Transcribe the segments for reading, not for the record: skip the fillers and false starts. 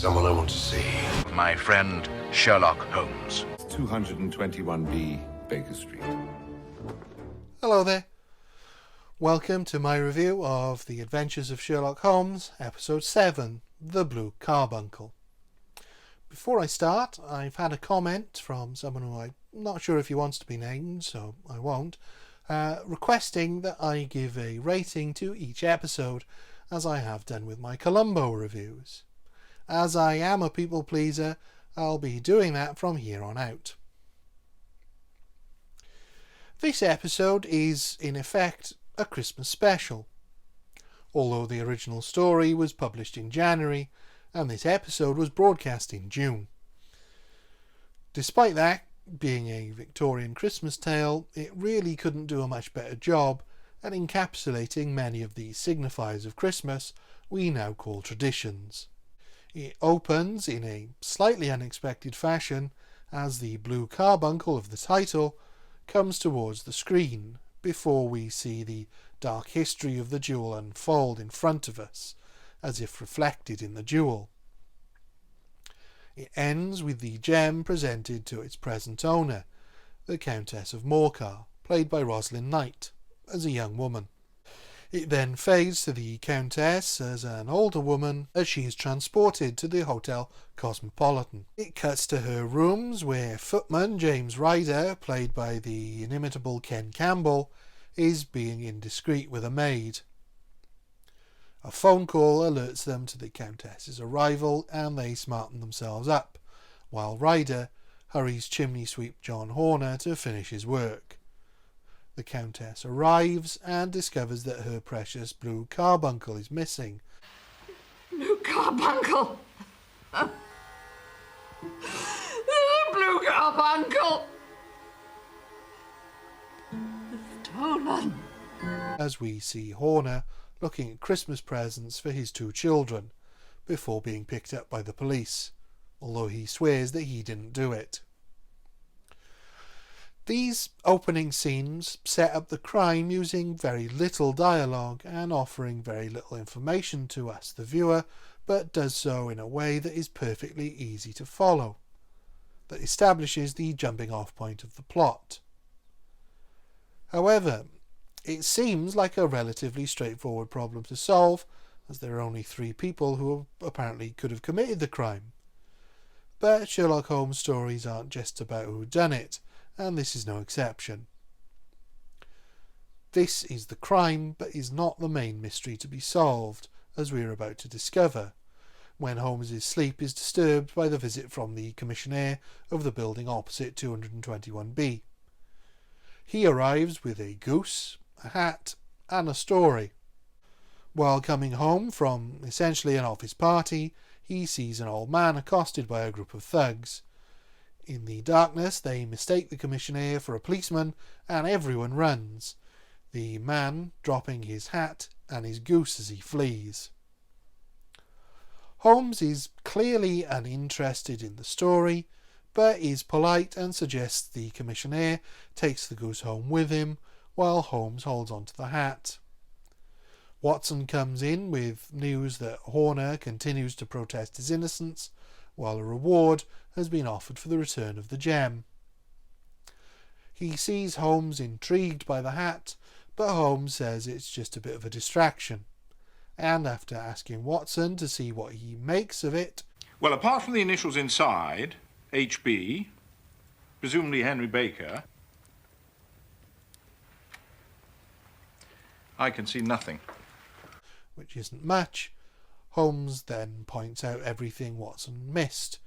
Someone I want to see. My friend Sherlock Holmes. 221B Baker Street. Hello there. Welcome to my review of The Adventures of Sherlock Holmes, Episode 7, The Blue Carbuncle. Before I start, I've had a comment from someone who I'm not sure if he wants to be named, so I won't, requesting that I give a rating to each episode, as I have done with my Columbo reviews. As I am a people pleaser, I'll be doing that from here on out. This episode is, in effect, a Christmas special. Although the original story was published in January, and this episode was broadcast in June. Despite that, being a Victorian Christmas tale, it really couldn't do a much better job at encapsulating many of the signifiers of Christmas we now call traditions. It opens in a slightly unexpected fashion as the blue carbuncle of the title comes towards the screen before we see the dark history of the jewel unfold in front of us, as if reflected in the jewel. It ends with the gem presented to its present owner, the Countess of Morcar, played by Rosalind Knight, as a young woman. It then fades to the Countess as an older woman as she is transported to the Hotel Cosmopolitan. It cuts to her rooms where footman James Ryder, played by the inimitable Ken Campbell, is being indiscreet with a maid. A phone call alerts them to the Countess's arrival and they smarten themselves up, while Ryder hurries chimney sweep John Horner to finish his work. The Countess arrives and discovers that her precious blue carbuncle is missing. Blue carbuncle! Blue carbuncle! Stolen! As we see Horner looking at Christmas presents for his two children, before being picked up by the police, although he swears that he didn't do it. These opening scenes set up the crime using very little dialogue and offering very little information to us, the viewer, but does so in a way that is perfectly easy to follow, that establishes the jumping off point of the plot. However, it seems like a relatively straightforward problem to solve, as there are only 3 people who apparently could have committed the crime. But Sherlock Holmes stories aren't just about who done it, and this is no exception. This is the crime, but is not the main mystery to be solved, as we are about to discover, when Holmes's sleep is disturbed by the visit from the commissionaire of the building opposite 221B. He arrives with a goose, a hat, and a story. While coming home from essentially an office party, he sees an old man accosted by a group of thugs. In the darkness, they mistake the commissionaire for a policeman, and everyone runs, the man dropping his hat and his goose as he flees. Holmes is clearly uninterested in the story, but is polite and suggests the commissionaire takes the goose home with him, while Holmes holds on to the hat. Watson comes in with news that Horner continues to protest his innocence, while a reward has been offered for the return of the gem. He sees Holmes intrigued by the hat, but Holmes says it's just a bit of a distraction, and after asking Watson to see what he makes of it... Well, apart from the initials inside, HB, presumably Henry Baker, I can see nothing. Which isn't much. Holmes then points out everything Watson missed,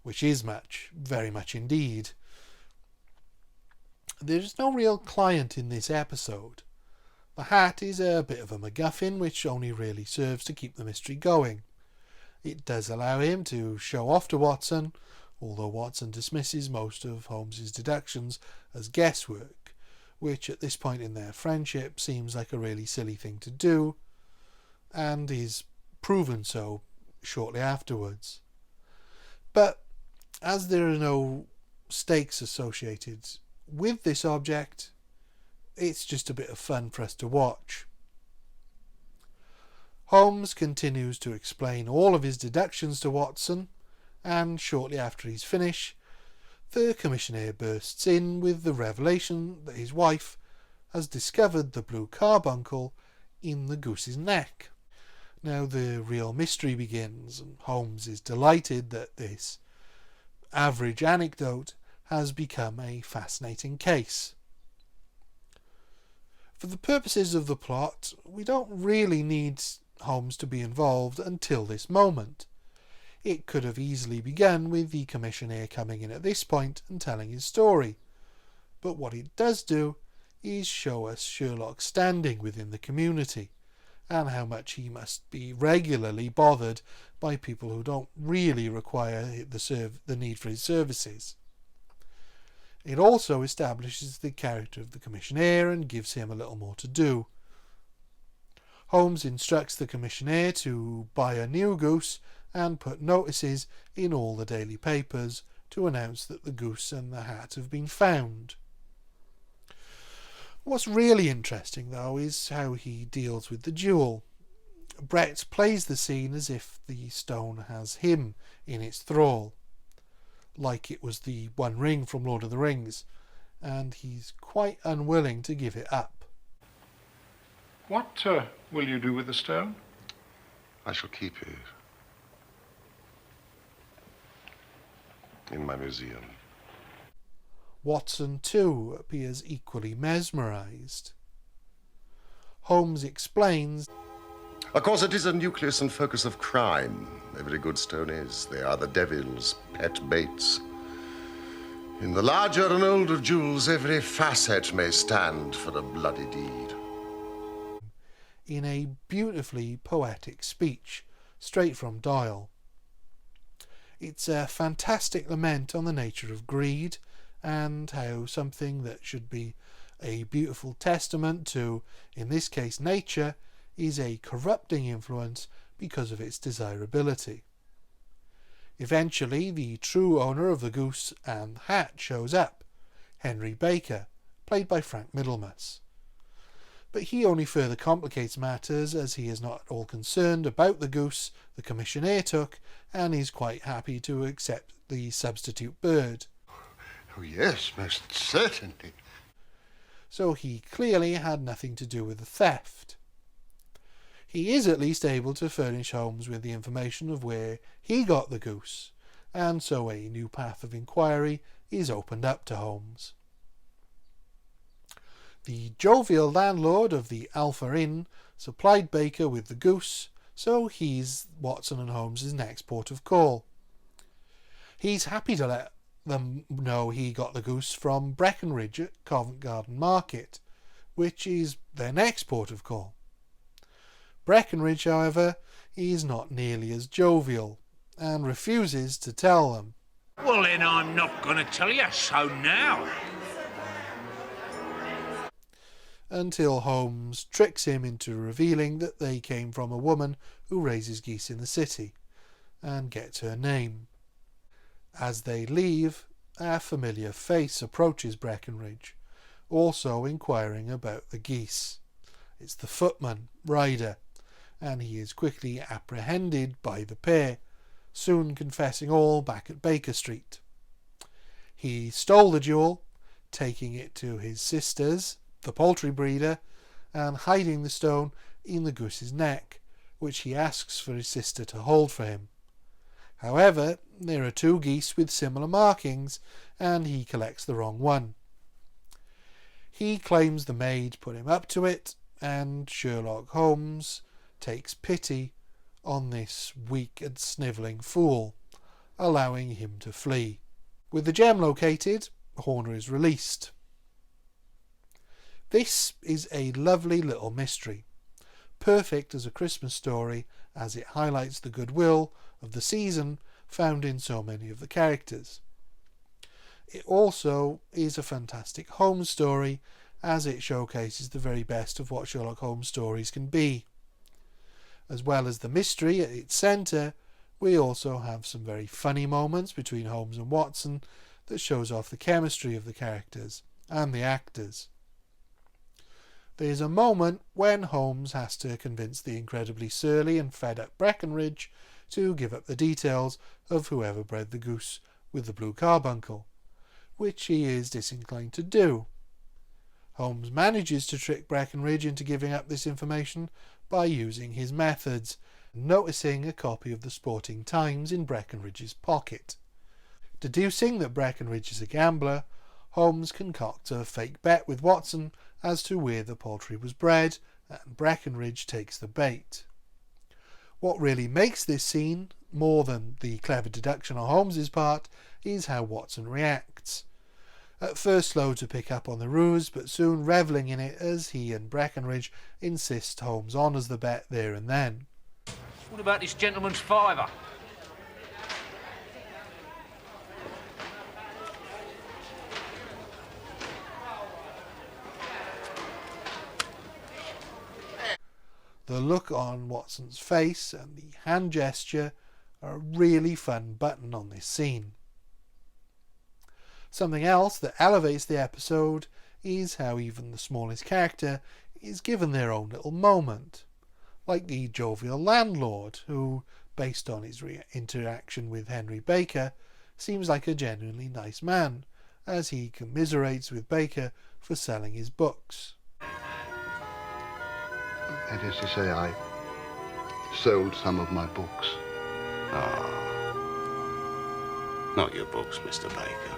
which is much, very much indeed. There's no real client in this episode. The hat is a bit of a MacGuffin which only really serves to keep the mystery going. It does allow him to show off to Watson, although Watson dismisses most of Holmes's deductions as guesswork, which at this point in their friendship seems like a really silly thing to do, and is proven so shortly afterwards. But as there are no stakes associated with this object, it's just a bit of fun for us to watch. Holmes continues to explain all of his deductions to Watson, and shortly after he's finished, the commissionaire bursts in with the revelation that his wife has discovered the blue carbuncle in the goose's neck. Now the real mystery begins, and Holmes is delighted that this average anecdote has become a fascinating case. For the purposes of the plot, we don't really need Holmes to be involved until this moment. It could have easily begun with the commissionaire coming in at this point and telling his story, but what it does do is show us Sherlock's standing within the community, and how much he must be regularly bothered by people who don't really require the need for his services. It also establishes the character of the commissionaire and gives him a little more to do. Holmes instructs the commissionaire to buy a new goose and put notices in all the daily papers to announce that the goose and the hat have been found. What's really interesting, though, is how he deals with the duel. Brett plays the scene as if the stone has him in its thrall, like it was the One Ring from Lord of the Rings, and he's quite unwilling to give it up. What will you do with the stone? I shall keep it in my museum. Watson, too, appears equally mesmerised. Holmes explains, Of course, it is a nucleus and focus of crime. Every good stone is. They are the devil's pet baits. In the larger and older jewels, every facet may stand for a bloody deed. In a beautifully poetic speech, straight from Doyle. It's a fantastic lament on the nature of greed, and how something that should be a beautiful testament to, in this case, nature, is a corrupting influence because of its desirability. Eventually, the true owner of the goose and hat shows up, Henry Baker, played by Frank Middlemas. But he only further complicates matters, as he is not at all concerned about the goose the commissionaire took, and is quite happy to accept the substitute bird. Oh, yes, most certainly. So he clearly had nothing to do with the theft. He is at least able to furnish Holmes with the information of where he got the goose, and so a new path of inquiry is opened up to Holmes. The jovial landlord of the Alpha Inn supplied Baker with the goose, so he's Watson and Holmes' next port of call. He's happy to let them know he got the goose from Breckenridge at Covent Garden Market, which is their next port of call. Breckenridge, however, is not nearly as jovial, and refuses to tell them. Well, then I'm not going to tell you so now. Until Holmes tricks him into revealing that they came from a woman who raises geese in the city, and gets her name. As they leave, a familiar face approaches Breckenridge, also inquiring about the geese. It's the footman, Ryder, and he is quickly apprehended by the pair, soon confessing all back at Baker Street. He stole the jewel, taking it to his sister's, the poultry breeder, and hiding the stone in the goose's neck, which he asks for his sister to hold for him. However, there are two geese with similar markings, and he collects the wrong one. He claims the maid put him up to it, and Sherlock Holmes takes pity on this weak and snivelling fool, allowing him to flee. With the gem located, Horner is released. This is a lovely little mystery, perfect as a Christmas story, as it highlights the goodwill of the season found in so many of the characters. It also is a fantastic Holmes story, as it showcases the very best of what Sherlock Holmes stories can be. As well as the mystery at its centre, we also have some very funny moments between Holmes and Watson that shows off the chemistry of the characters and the actors. There's a moment when Holmes has to convince the incredibly surly and fed-up Breckenridge to give up the details of whoever bred the goose with the blue carbuncle, which he is disinclined to do. Holmes manages to trick Breckenridge into giving up this information by using his methods, noticing a copy of the Sporting Times in Breckenridge's pocket. Deducing that Breckenridge is a gambler, Holmes concocts a fake bet with Watson as to where the poultry was bred, and Breckenridge takes the bait. What really makes this scene, more than the clever deduction on Holmes's part, is how Watson reacts. At first slow to pick up on the ruse, but soon revelling in it as he and Breckenridge insist Holmes honours the bet there and then. What about this gentleman's fiver? The look on Watson's face and the hand gesture are a really fun button on this scene. Something else that elevates the episode is how even the smallest character is given their own little moment, like the jovial landlord who, based on his interaction with Henry Baker, seems like a genuinely nice man, as he commiserates with Baker for selling his books. That is to say, I sold some of my books. Not your books, Mr. Baker.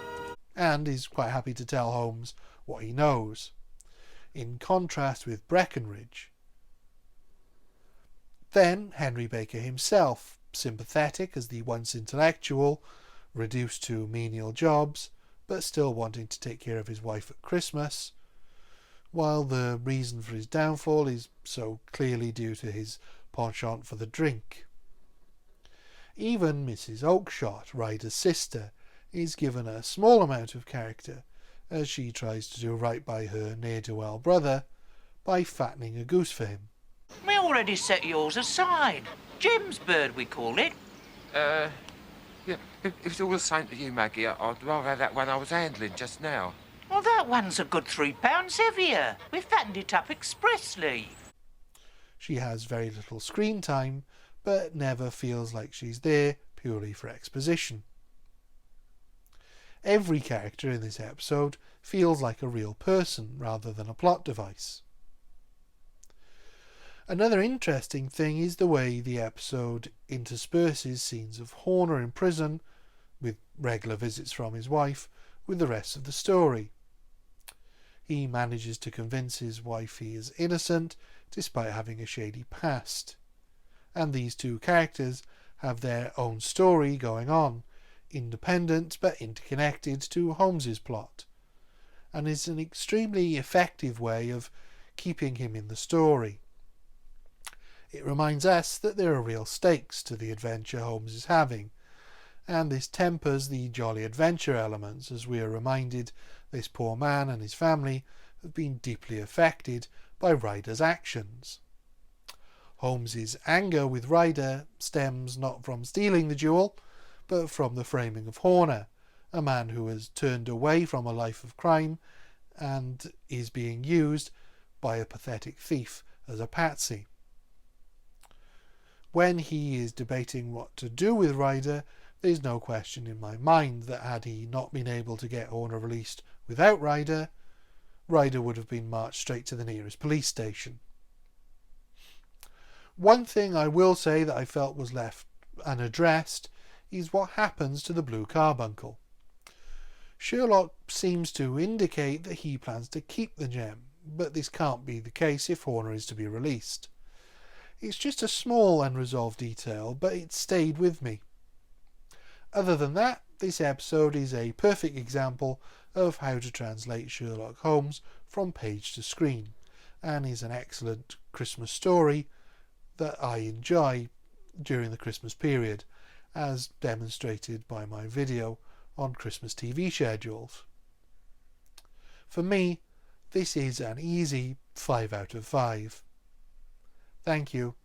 And is quite happy to tell Holmes what he knows, in contrast with Breckenridge. Then Henry Baker himself, sympathetic as the once intellectual, reduced to menial jobs, but still wanting to take care of his wife at Christmas, while the reason for his downfall is so clearly due to his penchant for the drink. Even Mrs. Oakshott, Ryder's sister, is given a small amount of character as she tries to do right by her ne'er-do-well brother by fattening a goose for him. We already set yours aside. Jim's bird, we call it. Yeah, if it's all the same to you, Maggie, I'd rather have that one I was handling just now. Well, that one's a good £3 heavier. We fattened it up expressly. She has very little screen time, but never feels like she's there purely for exposition. Every character in this episode feels like a real person rather than a plot device. Another interesting thing is the way the episode intersperses scenes of Horner in prison, with regular visits from his wife, with the rest of the story. He manages to convince his wife he is innocent, despite having a shady past. And these two characters have their own story going on, independent but interconnected to Holmes's plot, and is an extremely effective way of keeping him in the story. It reminds us that there are real stakes to the adventure Holmes is having, and this tempers the jolly adventure elements as we are reminded this poor man and his family have been deeply affected by Ryder's actions. Holmes's anger with Ryder stems not from stealing the jewel, but from the framing of Horner, a man who has turned away from a life of crime and is being used by a pathetic thief as a patsy. When he is debating what to do with Ryder, there's no question in my mind that had he not been able to get Horner released without Ryder, Ryder would have been marched straight to the nearest police station. One thing I will say that I felt was left unaddressed is what happens to the Blue Carbuncle. Sherlock seems to indicate that he plans to keep the gem, but this can't be the case if Horner is to be released. It's just a small unresolved detail, but it stayed with me. Other than that, this episode is a perfect example of how to translate Sherlock Holmes from page to screen, and is an excellent Christmas story that I enjoy during the Christmas period, as demonstrated by my video on Christmas TV schedules. For me, this is an easy 5 out of 5. Thank you.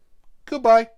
Goodbye.